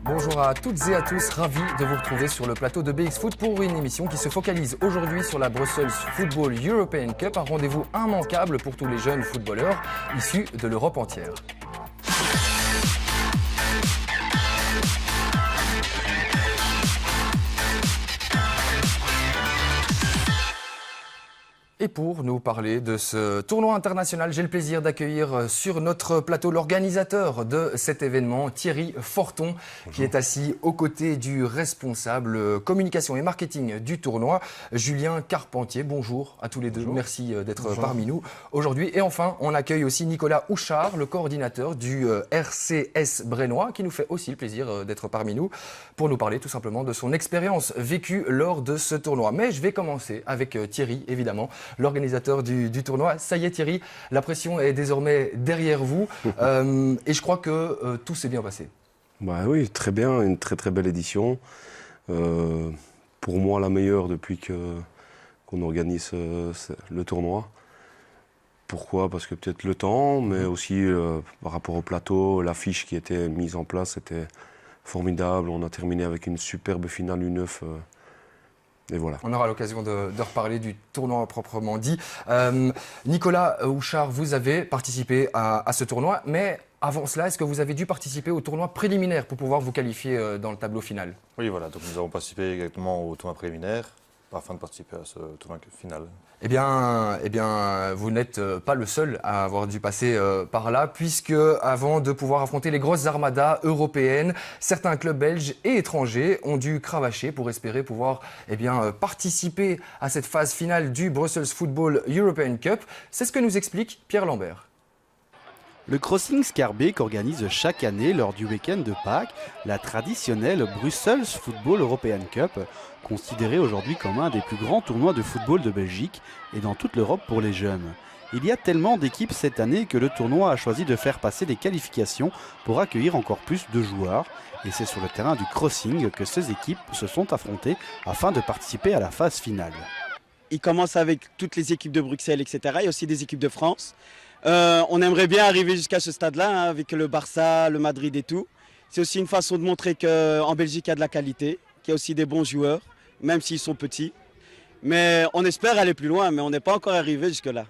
Bonjour à toutes et à tous, ravi de vous retrouver sur le plateau de BX Foot pour une émission qui se focalise aujourd'hui sur la Brussels Football European Cup, un rendez-vous immanquable pour tous les jeunes footballeurs issus de l'Europe entière. Et pour nous parler de ce tournoi international, j'ai le plaisir d'accueillir sur notre plateau l'organisateur de cet événement, Thierry Forton, Bonjour. Qui est assis aux côtés du responsable communication et marketing du tournoi, Julien Carpentier. Bonjour à tous les deux, merci d'être parmi nous aujourd'hui. Et enfin, on accueille aussi Nicolas Houchard, le coordinateur du RCS Brennois, qui nous fait aussi le plaisir d'être parmi nous pour nous parler tout simplement de son expérience vécue lors de ce tournoi. Mais je vais commencer avec Thierry, évidemment, l'organisateur du tournoi. Ça y est Thierry, la pression est désormais derrière vous et je crois que tout s'est bien passé. Bah oui, très bien, une très belle édition. Pour moi la meilleure depuis qu'on organise le tournoi. Pourquoi? Parce que peut-être le temps, mais aussi par rapport au plateau, l'affiche qui était mise en place était formidable. On a terminé avec une superbe finale U9. Et voilà. On aura l'occasion de reparler du tournoi proprement dit. Nicolas Houchard, vous avez participé à ce tournoi, mais avant cela, est-ce que vous avez dû participer au tournoi préliminaire pour pouvoir vous qualifier dans le tableau final? Oui, voilà. Donc nous avons participé exactement au tournoi préliminaire afin de participer à ce tournoi final. Eh bien, vous n'êtes pas le seul à avoir dû passer par là, puisque avant de pouvoir affronter les grosses armadas européennes, certains clubs belges et étrangers ont dû cravacher pour espérer pouvoir participer à cette phase finale du Brussels Football European Cup. C'est ce que nous explique Pierre Lambert. Le Crossing Schaerbeek organise chaque année, lors du week-end de Pâques, la traditionnelle Brussels Football European Cup, considérée aujourd'hui comme un des plus grands tournois de football de Belgique et dans toute l'Europe pour les jeunes. Il y a tellement d'équipes cette année que le tournoi a choisi de faire passer des qualifications pour accueillir encore plus de joueurs. Et c'est sur le terrain du Crossing que ces équipes se sont affrontées afin de participer à la phase finale. Il commence avec toutes les équipes de Bruxelles, etc. Il y a aussi des équipes de France. On aimerait bien arriver jusqu'à ce stade-là, avec le Barça, le Madrid et tout. C'est aussi une façon de montrer qu'en Belgique, il y a de la qualité, qu'il y a aussi des bons joueurs, même s'ils sont petits. Mais on espère aller plus loin, mais on n'est pas encore arrivé jusque-là.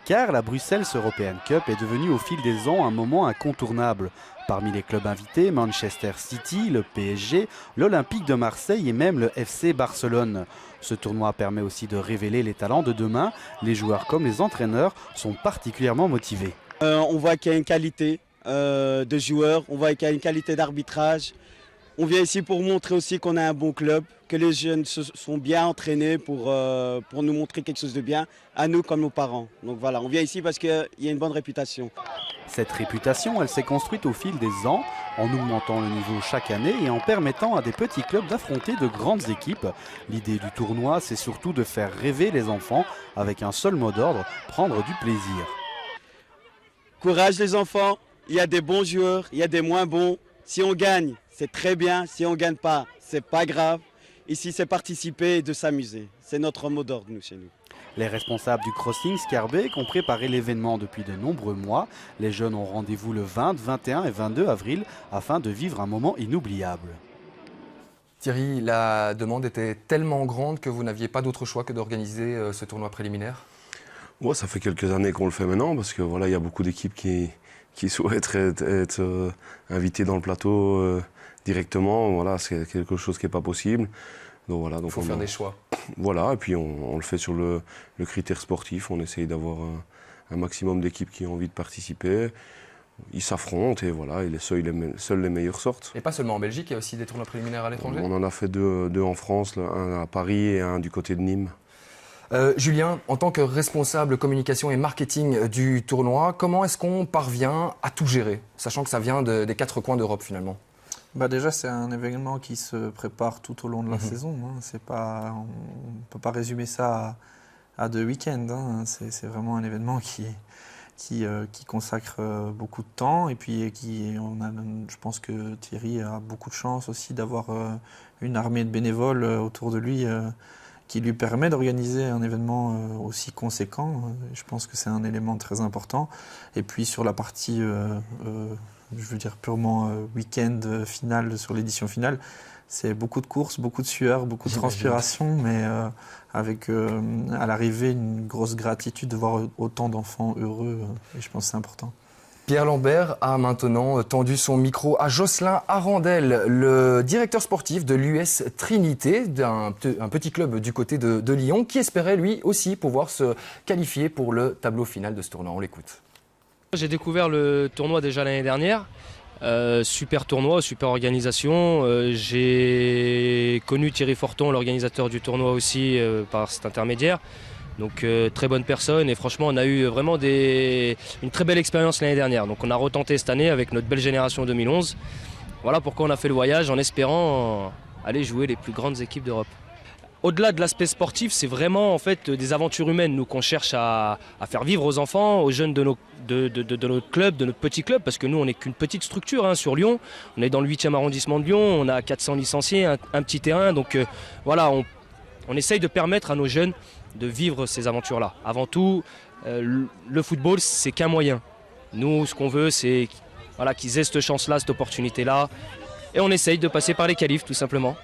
Car la Brussels European Cup est devenue au fil des ans un moment incontournable. Parmi les clubs invités, Manchester City, le PSG, l'Olympique de Marseille et même le FC Barcelone. Ce tournoi permet aussi de révéler les talents de demain. Les joueurs comme les entraîneurs sont particulièrement motivés. On voit qu'il y a une qualité de joueurs, on voit qu'il y a une qualité d'arbitrage. On vient ici pour montrer aussi qu'on a un bon club, que les jeunes se sont bien entraînés pour nous montrer quelque chose de bien, à nous comme nos parents. Donc voilà, on vient ici parce qu'il y a une bonne réputation. Cette réputation, elle s'est construite au fil des ans, en augmentant le niveau chaque année et en permettant à des petits clubs d'affronter de grandes équipes. L'idée du tournoi, c'est surtout de faire rêver les enfants avec un seul mot d'ordre, prendre du plaisir. Courage les enfants, il y a des bons joueurs, il y a des moins bons. Si on gagne, c'est très bien. Si on ne gagne pas, c'est pas grave. Ici, c'est participer et de s'amuser. C'est notre mot d'ordre, nous, chez nous. Les responsables du Crossing Schaerbeek ont préparé l'événement depuis de nombreux mois. Les jeunes ont rendez-vous le 20, 21 et 22 avril afin de vivre un moment inoubliable. Thierry, la demande était tellement grande que vous n'aviez pas d'autre choix que d'organiser ce tournoi préliminaire? Ouais, ça fait quelques années qu'on le fait maintenant parce que voilà, il y a beaucoup d'équipes qui souhaitent être invitées dans le plateau directement. Voilà, c'est quelque chose qui n'est pas possible. Donc voilà, il faut faire des choix. Voilà, et puis on le fait sur le critère sportif. On essaye d'avoir un maximum d'équipes qui ont envie de participer. Ils s'affrontent et voilà, et seuls les meilleurs sortent. Et pas seulement en Belgique, il y a aussi des tournois préliminaires à l'étranger? On en a fait deux en France, un à Paris et un du côté de Nîmes. Julien, en tant que responsable communication et marketing du tournoi, comment est-ce qu'on parvient à tout gérer, sachant que ça vient des quatre coins d'Europe finalement? Déjà, c'est un événement qui se prépare tout au long de la saison. On ne peut pas résumer ça à 2 week-ends. C'est vraiment un événement qui consacre beaucoup de temps. Et puis, je pense que Thierry a beaucoup de chance aussi d'avoir une armée de bénévoles autour de lui qui lui permet d'organiser un événement aussi conséquent. Je pense que c'est un élément très important. Et puis sur la partie, je veux dire purement week-end finale, sur l'édition finale, c'est beaucoup de courses, beaucoup de sueur, beaucoup de transpiration, mais avec à l'arrivée une grosse gratitude de voir autant d'enfants heureux. Et je pense que c'est important. Pierre Lambert a maintenant tendu son micro à Jocelyn Arandel, le directeur sportif de l'US Trinité, un petit club du côté de Lyon, qui espérait lui aussi pouvoir se qualifier pour le tableau final de ce tournoi. On l'écoute. J'ai découvert le tournoi déjà l'année dernière. Super tournoi, super organisation. J'ai connu Thierry Forton, l'organisateur du tournoi aussi, par cet intermédiaire. Donc très bonne personne et franchement on a eu vraiment une très belle expérience l'année dernière. Donc on a retenté cette année avec notre belle génération 2011. Voilà pourquoi on a fait le voyage en espérant aller jouer les plus grandes équipes d'Europe. Au-delà de l'aspect sportif, c'est vraiment en fait des aventures humaines nous qu'on cherche à faire vivre aux enfants, aux jeunes de notre club, de notre petit club, parce que nous on n'est qu'une petite structure sur Lyon. On est dans le 8e arrondissement de Lyon, on a 400 licenciés, un petit terrain. Donc voilà, on essaye de permettre à nos jeunes de vivre ces aventures-là. Avant tout, le football, c'est qu'un moyen. Nous, ce qu'on veut, c'est qu'ils aient cette chance-là, cette opportunité-là. Et on essaye de passer par les qualifs, tout simplement.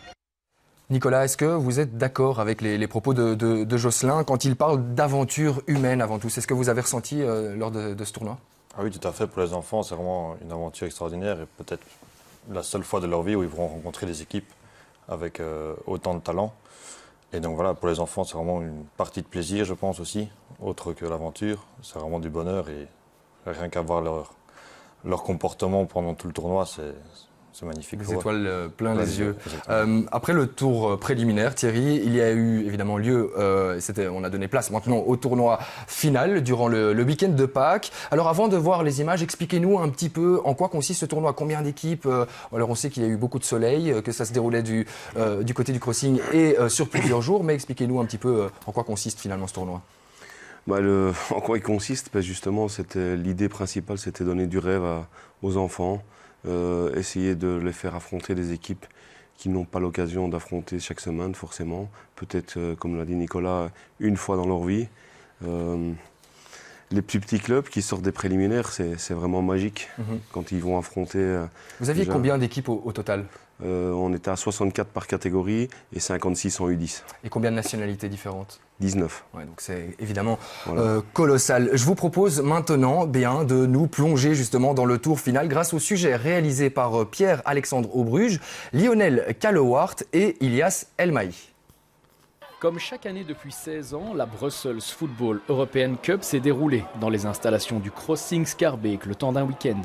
Nicolas, est-ce que vous êtes d'accord avec les propos de Jocelyn quand il parle d'aventure humaine avant tout? C'est ce que vous avez ressenti lors de ce tournoi? Ah oui, tout à fait. Pour les enfants, c'est vraiment une aventure extraordinaire et peut-être la seule fois de leur vie où ils vont rencontrer des équipes avec autant de talent. Et donc voilà, pour les enfants, c'est vraiment une partie de plaisir, je pense aussi, autre que l'aventure. C'est vraiment du bonheur et rien qu'à voir leur comportement pendant tout le tournoi, c'est magnifique. Les étoiles plein les yeux. Après Après le tour préliminaire, Thierry, il y a eu évidemment lieu, on a donné place maintenant au tournoi final durant le week-end de Pâques. Alors avant de voir les images, expliquez-nous un petit peu en quoi consiste ce tournoi, combien d'équipes. Alors on sait qu'il y a eu beaucoup de soleil, que ça se déroulait du côté du crossing et sur plusieurs jours, mais expliquez-nous un petit peu en quoi consiste finalement ce tournoi. En quoi il consiste? Justement, l'idée principale, c'était donner du rêve aux enfants. Essayer de les faire affronter des équipes qui n'ont pas l'occasion d'affronter chaque semaine forcément. Peut-être, comme l'a dit Nicolas, une fois dans leur vie. Les plus petits clubs qui sortent des préliminaires, c'est vraiment magique quand ils vont affronter... Vous aviez combien d'équipes au total? On était à 64 par catégorie et 56 en U10. Et combien de nationalités différentes? 19. Ouais, donc c'est évidemment colossal. Je vous propose maintenant de nous plonger justement dans le tour final grâce au sujet réalisé par Pierre-Alexandre Aubruge, Lionel Calowart et Ilias Elmaï. Comme chaque année depuis 16 ans, la Brussels Football European Cup s'est déroulée dans les installations du Crossing Schaerbeek le temps d'un week-end.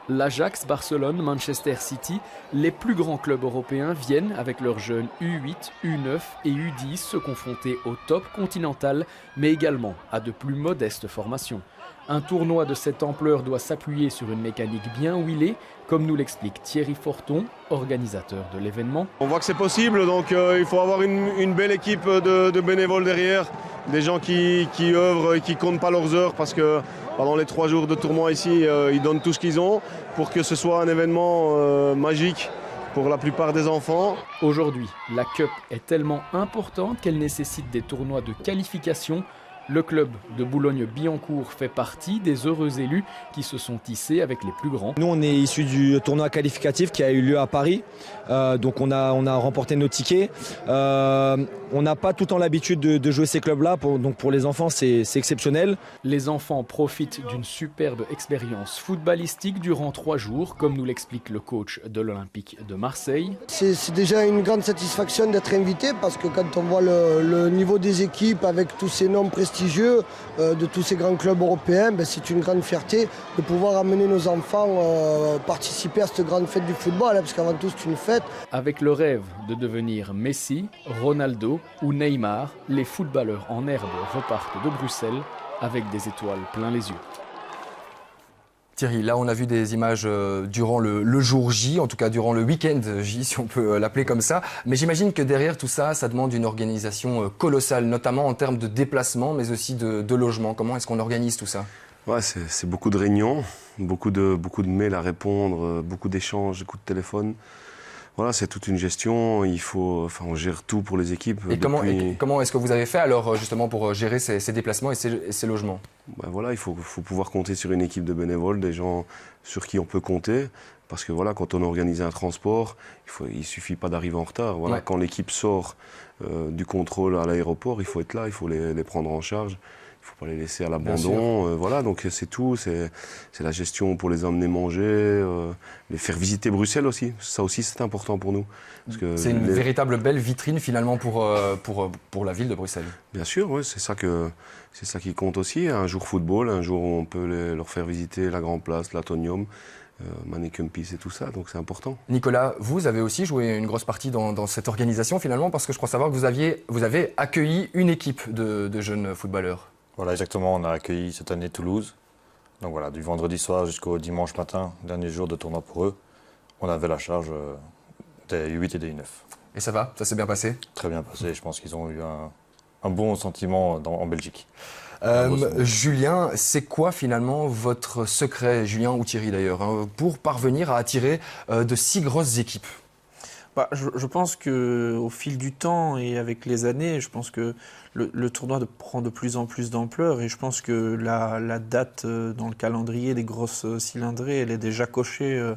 L'Ajax, Barcelone, Manchester City, les plus grands clubs européens viennent avec leurs jeunes U8, U9 et U10 se confronter au top continental, mais également à de plus modestes formations. Un tournoi de cette ampleur doit s'appuyer sur une mécanique bien huilée, comme nous l'explique Thierry Forton, organisateur de l'événement. On voit que c'est possible, donc il faut avoir une belle équipe de bénévoles derrière, des gens qui œuvrent et qui ne comptent pas leurs heures parce que pendant les 3 jours de tournoi ici, ils donnent tout ce qu'ils ont pour que ce soit un événement magique pour la plupart des enfants. Aujourd'hui, la Cup est tellement importante qu'elle nécessite des tournois de qualification. Le club de Boulogne-Billancourt fait partie des heureux élus qui se sont tissés avec les plus grands. Nous, on est issus du tournoi qualificatif qui a eu lieu à Paris. Donc on a remporté nos tickets. On n'a pas tout le temps l'habitude de jouer ces clubs-là. Donc pour les enfants, c'est exceptionnel. Les enfants profitent d'une superbe expérience footballistique durant 3 jours, comme nous l'explique le coach de l'Olympique de Marseille. C'est déjà une grande satisfaction d'être invité parce que quand on voit le niveau des équipes avec tous ces noms prestigieux de tous ces grands clubs européens, c'est une grande fierté de pouvoir amener nos enfants participer à cette grande fête du football, parce qu'avant tout c'est une fête. Avec le rêve de devenir Messi, Ronaldo ou Neymar, les footballeurs en herbe repartent de Bruxelles avec des étoiles plein les yeux. Thierry, là on a vu des images durant le jour J, en tout cas durant le week-end J si on peut l'appeler comme ça, mais j'imagine que derrière tout ça, ça demande une organisation colossale, notamment en termes de déplacement mais aussi de logement. Comment est-ce qu'on organise tout ça? Ouais, c'est beaucoup de réunions, beaucoup de mails à répondre, beaucoup d'échanges, beaucoup de téléphones. voilà, c'est toute une gestion. On gère tout pour les équipes. Et comment est-ce que vous avez fait alors justement pour gérer ces déplacements et ces logements? Ben voilà, il faut pouvoir compter sur une équipe de bénévoles, des gens sur qui on peut compter. Parce que voilà, quand on organise un transport, il ne suffit pas d'arriver en retard. Voilà, quand l'équipe sort du contrôle à l'aéroport, il faut être là, il faut les prendre en charge. Il ne faut pas les laisser à l'abandon. Voilà, donc c'est tout. C'est la gestion pour les emmener manger, les faire visiter Bruxelles aussi. Ça aussi, c'est important pour nous. C'est une véritable belle vitrine finalement pour la ville de Bruxelles. Bien sûr, oui, c'est ça qui compte aussi. Un jour football, un jour où on peut leur faire visiter la Grand Place, l'Atonium, Manneken-Pis et tout ça, donc c'est important. Nicolas, vous avez aussi joué une grosse partie dans cette organisation finalement, parce que je crois savoir que vous avez accueilli une équipe de jeunes footballeurs. Voilà, exactement. On a accueilli cette année Toulouse. Donc voilà, du vendredi soir jusqu'au dimanche matin, dernier jour de tournoi pour eux, on avait la charge des U8 et des U9. Et ça va? Ça s'est bien passé? Très bien passé. Je pense qu'ils ont eu un bon sentiment en Belgique. Julien, c'est quoi finalement votre secret, Julien ou Thierry d'ailleurs, pour parvenir à attirer de si grosses équipes? Je pense qu'au fil du temps et avec les années, je pense que le tournoi prend de plus en plus d'ampleur et je pense que la date dans le calendrier des grosses cylindrées, elle est déjà cochée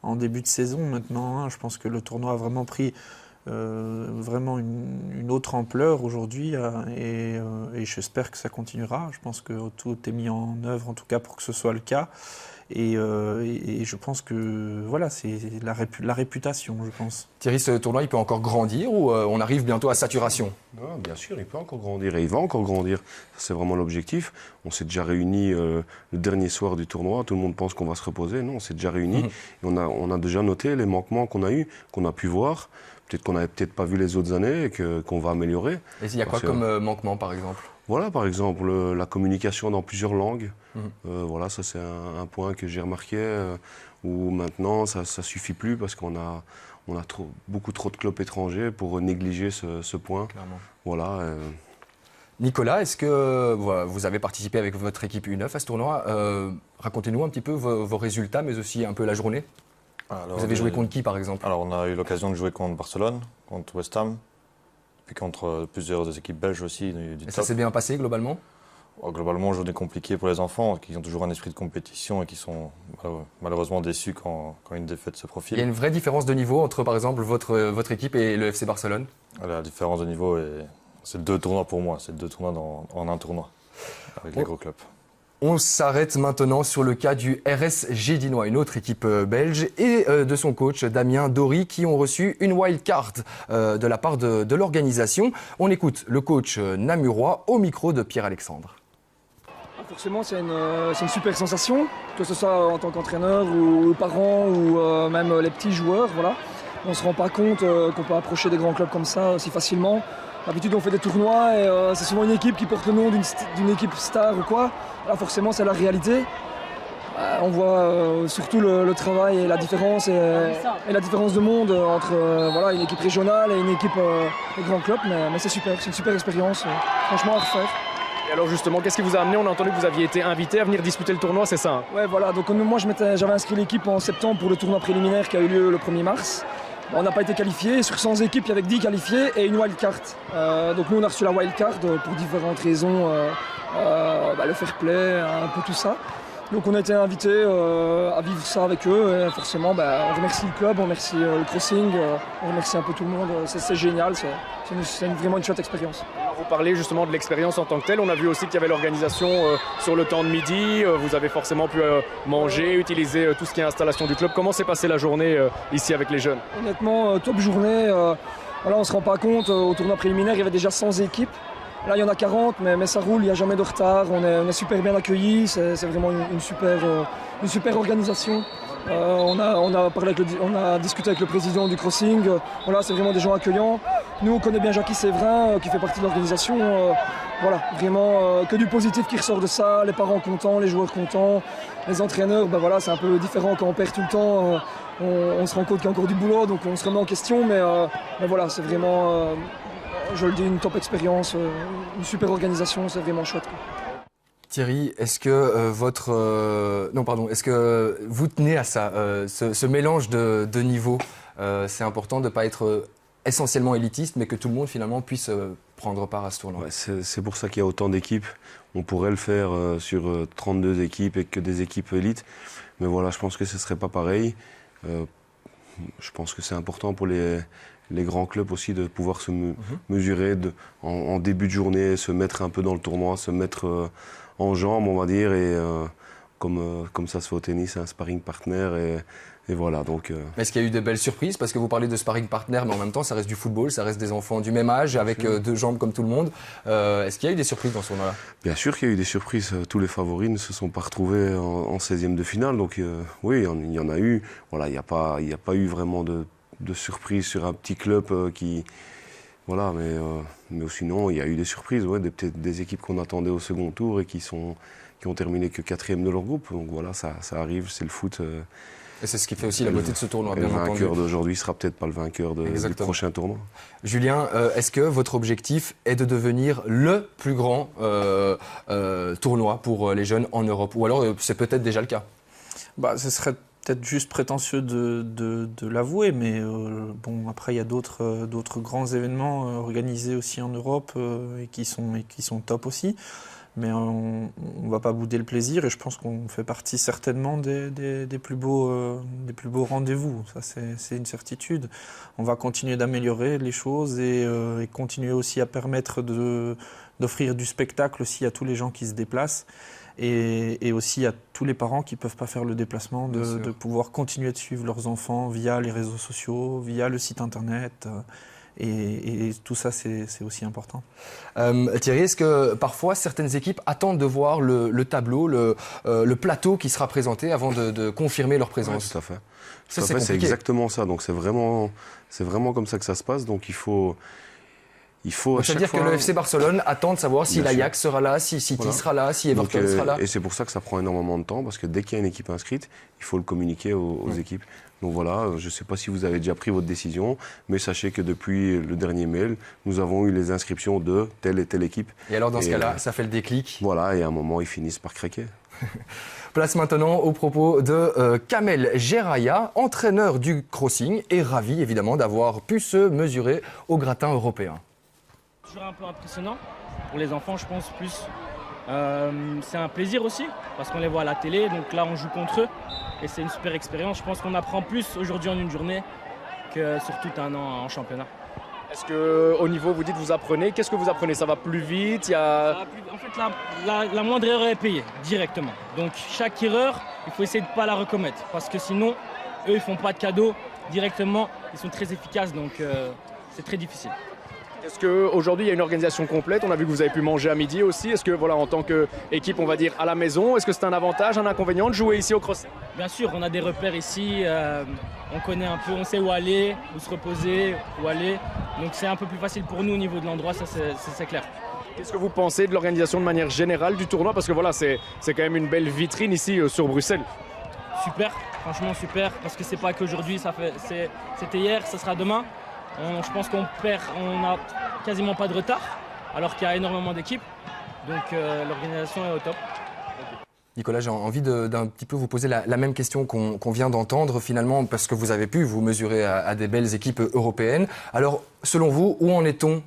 en début de saison maintenant. Je pense que le tournoi a vraiment pris vraiment une autre ampleur aujourd'hui et j'espère que ça continuera. Je pense que tout est mis en œuvre en tout cas pour que ce soit le cas. Et je pense que voilà, c'est la réputation, je pense. Thierry, ce tournoi, il peut encore grandir ou on arrive bientôt à saturation? Non, bien sûr, il peut encore grandir et il va encore grandir. C'est vraiment l'objectif. On s'est déjà réunis le dernier soir du tournoi. Tout le monde pense qu'on va se reposer. Non, on s'est déjà réunis. Et on a déjà noté les manquements qu'on a eus, qu'on a pu voir. Peut-être qu'on n'avait peut-être pas vu les autres années et qu'on va améliorer. Et il y a quoi comme manquement, par exemple? Voilà, par exemple, la communication dans plusieurs langues. Voilà, ça c'est un point que j'ai remarqué, où maintenant ça ne suffit plus parce qu'on a beaucoup trop de clubs étrangers pour négliger ce point. Clairement. Voilà. Nicolas, est-ce que vous avez participé avec votre équipe U9 à ce tournoi? Racontez-nous un petit peu vos résultats, mais aussi un peu la journée. Alors, vous avez joué contre qui, par exemple? Alors, on a eu l'occasion de jouer contre Barcelone, contre West Ham, puis contre plusieurs équipes belges aussi. Et ça s'est bien passé, globalement? Globalement, journée compliquée pour les enfants, qui ont toujours un esprit de compétition et qui sont malheureusement déçus quand une défaite se profile. Il y a une vraie différence de niveau entre, par exemple, votre équipe et le FC Barcelone? La différence de niveau, c'est 2 tournois pour moi. C'est 2 tournois en un tournoi, avec les gros clubs. On s'arrête maintenant sur le cas du RS Gédinois, une autre équipe belge, et de son coach Damien Dory, qui ont reçu une wild card de la part de l'organisation. On écoute le coach namurois au micro de Pierre-Alexandre. Forcément, c'est une super sensation, que ce soit en tant qu'entraîneur ou parents ou même les petits joueurs. Voilà. On ne se rend pas compte qu'on peut approcher des grands clubs comme ça aussi facilement. D'habitude, on fait des tournois et c'est souvent une équipe qui porte le nom d'une équipe star ou quoi. Là, forcément, c'est la réalité. On voit surtout le travail et la différence la différence de monde entre voilà, une équipe régionale et une équipe de grand club. Mais c'est super, c'est une super expérience, franchement à refaire. Et alors justement, qu'est-ce qui vous a amené? On a entendu que vous aviez été invité à venir disputer le tournoi, c'est ça? Ouais, voilà. Donc moi, j'avais inscrit l'équipe en septembre pour le tournoi préliminaire qui a eu lieu le 1er mars. On n'a pas été qualifié. Sur 100 équipes, il y avait 10 qualifiés et une wild card. Donc nous, on a reçu la wild card pour différentes raisons. Le fair play, un peu tout ça. Donc on a été invités à vivre ça avec eux. Et forcément, on remercie le club, on remercie le crossing, on remercie un peu tout le monde. C'est génial, c'est vraiment une chouette expérience. Vous parlez justement de l'expérience en tant que telle. On a vu aussi qu'il y avait l'organisation sur le temps de midi. Vous avez forcément pu manger, utiliser tout ce qui est installation du club. Comment s'est passée la journée ici avec les jeunes? Honnêtement, top journée. Voilà, on ne se rend pas compte. Au tournoi préliminaire, il y avait déjà 100 équipes. Là, il y en a 40, mais ça roule, il n'y a jamais de retard. On est super bien accueillis. C'est vraiment une super organisation. On a discuté avec le président du crossing. Voilà, c'est vraiment des gens accueillants. Nous, on connaît bien Jackie Séverin, qui fait partie de l'organisation. Voilà, vraiment que du positif qui ressort de ça. Les parents contents, les joueurs contents, les entraîneurs. Voilà, c'est un peu différent quand on perd tout le temps. On se rend compte qu'il y a encore du boulot, donc on se remet en question. Mais voilà, c'est vraiment, je le dis, une top expérience, une super organisation. C'est vraiment chouette. Thierry, est-ce que est-ce que vous tenez à ça, ce mélange de niveaux? C'est important de ne pas être essentiellement élitiste, mais que tout le monde finalement puisse prendre part à ce tournoi. Ouais, c'est pour ça qu'il y a autant d'équipes. On pourrait le faire sur 32 équipes et que des équipes élites. Mais voilà, je pense que ce ne serait pas pareil. Je pense que c'est important pour les grands clubs aussi de pouvoir se mesurer en début de journée, se mettre un peu dans le tournoi, se mettre en jambes, on va dire, et comme ça se fait au tennis, un sparring partner. Et voilà, donc... Est-ce qu'il y a eu des belles surprises? Parce que vous parlez de sparring partner, mais en même temps, ça reste du football, ça reste des enfants du même âge, avec deux jambes comme tout le monde. Est-ce qu'il y a eu des surprises dans ce tournoi-là? Bien sûr qu'il y a eu des surprises. Tous les favoris ne se sont pas retrouvés en 16e de finale. Donc oui, il y en a eu. Voilà, il n'y a pas eu vraiment de surprise sur un petit club qui... Voilà, mais sinon, il y a eu des surprises. Ouais, peut-être des équipes qu'on attendait au second tour et qui ont terminé que 4e de leur groupe. Donc voilà, ça arrive, c'est le foot. Et c'est ce qui fait aussi la beauté de ce tournoi, bien entendu. Le vainqueur d'aujourd'hui ne sera peut-être pas le vainqueur du prochain tournoi. Julien, est-ce que votre objectif est de devenir le plus grand tournoi pour les jeunes en Europe? Ou alors c'est peut-être déjà le cas? Ce serait peut-être juste prétentieux de l'avouer, mais bon, après il y a d'autres grands événements organisés aussi en Europe et qui sont top aussi. Mais on ne va pas bouder le plaisir et je pense qu'on fait partie certainement des plus beaux rendez-vous. Ça, c'est une certitude. On va continuer d'améliorer les choses et continuer aussi à permettre d'offrir du spectacle aussi à tous les gens qui se déplacent et aussi à tous les parents qui ne peuvent pas faire le déplacement, de pouvoir continuer de suivre leurs enfants via les réseaux sociaux, via le site internet. Et tout ça, c'est aussi important. Thierry, est-ce que parfois certaines équipes attendent de voir le tableau, le plateau qui sera présenté avant de confirmer leur présence? Oui, tout à fait. C'est exactement ça. Donc c'est vraiment comme ça que ça se passe. Donc il faut donc, ça veut dire que le FC Barcelone attend de savoir si l'Ajax sera là, si City sera là, si Everton sera là. Et c'est pour ça que ça prend énormément de temps, parce que dès qu'il y a une équipe inscrite, il faut le communiquer aux équipes. Donc voilà, je ne sais pas si vous avez déjà pris votre décision, mais sachez que depuis le dernier mail, nous avons eu les inscriptions de telle et telle équipe. Et alors dans ce cas-là, ça fait le déclic? Voilà, et à un moment, ils finissent par craquer. Place maintenant au propos de Kamel Geraya, entraîneur du Crossing, et ravi évidemment d'avoir pu se mesurer au gratin européen. Toujours un peu impressionnant pour les enfants, je pense plus. C'est un plaisir aussi parce qu'on les voit à la télé, donc là on joue contre eux et c'est une super expérience. Je pense qu'on apprend plus aujourd'hui en une journée que sur tout un an en championnat. Est-ce qu'au niveau, vous dites, vous apprenez? Qu'est-ce que vous apprenez? Ça va plus vite? En fait, la moindre erreur est payée directement. Donc chaque erreur, il faut essayer de ne pas la recommettre parce que sinon, eux, ils ne font pas de cadeaux directement. Ils sont très efficaces, donc c'est très difficile. Est-ce qu'aujourd'hui, il y a une organisation complète? On a vu que vous avez pu manger à midi aussi. Est-ce que, voilà, en tant qu'équipe, on va dire, à la maison, est-ce que c'est un avantage, un inconvénient de jouer ici au Crossing? Bien sûr, on a des repères ici. On connaît un peu, on sait où aller, où se reposer, où aller. Donc c'est un peu plus facile pour nous au niveau de l'endroit, ça c'est clair. Qu'est-ce que vous pensez de l'organisation de manière générale du tournoi? Parce que voilà, c'est quand même une belle vitrine ici sur Bruxelles. Super, franchement super, parce que c'est pas qu'aujourd'hui, c'était hier, ça sera demain. Je pense qu'on n'a quasiment pas de retard, alors qu'il y a énormément d'équipes. Donc l'organisation est au top. Nicolas, j'ai envie d'un petit peu vous poser la même question qu'on vient d'entendre finalement, parce que vous avez pu vous mesurer à des belles équipes européennes. Alors, selon vous, où en est-on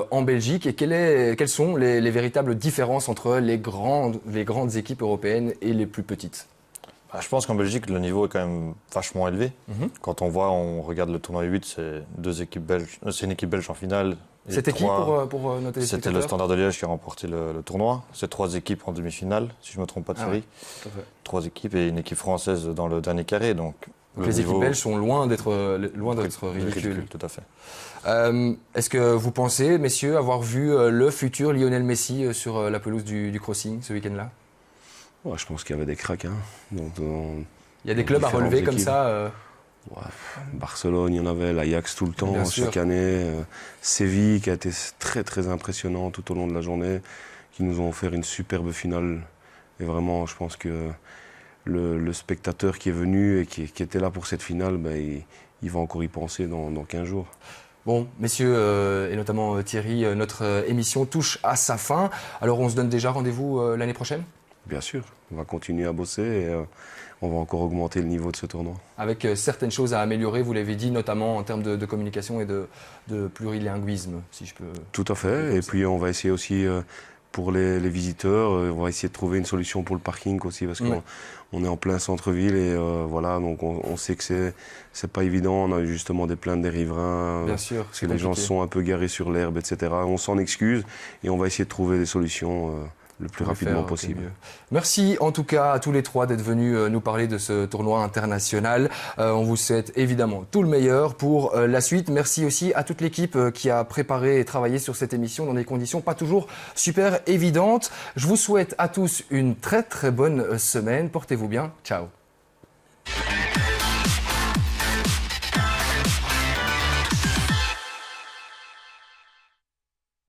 en Belgique et quelles sont les véritables différences entre les grandes équipes européennes et les plus petites? Je pense qu'en Belgique, le niveau est quand même vachement élevé. Quand on regarde le tournoi 8, c'est une équipe belge en finale. C'était qui pour nos téléspectateurs? C'était le Standard de Liège qui a remporté le tournoi. C'est 3 équipes en demi-finale, si je ne me trompe pas, Thierry. Ah ouais, 3 équipes et une équipe française dans le dernier carré. Donc les équipes belges sont loin d'être ridicules. Tout à fait. Est-ce que vous pensez, messieurs, avoir vu le futur Lionel Messi sur la pelouse du Crossing ce week-end-là? Ouais, je pense qu'il y avait des cracks. Il y a des clubs à relever comme ça Barcelone, il y en avait, l'Ajax tout le temps, chaque année. Séville qui a été très très impressionnant tout au long de la journée, qui nous ont offert une superbe finale. Et vraiment, je pense que le spectateur qui est venu et qui était là pour cette finale, il va encore y penser dans 15 jours. Bon, messieurs, et notamment Thierry, notre émission touche à sa fin. Alors on se donne déjà rendez-vous l'année prochaine ? Bien sûr, on va continuer à bosser et on va encore augmenter le niveau de ce tournoi. Avec certaines choses à améliorer, vous l'avez dit, notamment en termes de communication et de plurilinguisme, si je peux... Tout à fait, et puis on va essayer aussi, pour les visiteurs, on va essayer de trouver une solution pour le parking aussi, parce qu'on est en plein centre-ville et voilà, donc on sait que c'est pas évident, on a eu justement des plaintes des riverains, Bien sûr, parce que les gens sont un peu garés sur l'herbe, etc. On s'en excuse et on va essayer de trouver des solutions le plus rapidement possible. Merci en tout cas à tous les trois d'être venus nous parler de ce tournoi international. On vous souhaite évidemment tout le meilleur pour la suite. Merci aussi à toute l'équipe qui a préparé et travaillé sur cette émission dans des conditions pas toujours super évidentes. Je vous souhaite à tous une très très bonne semaine. Portez-vous bien. Ciao.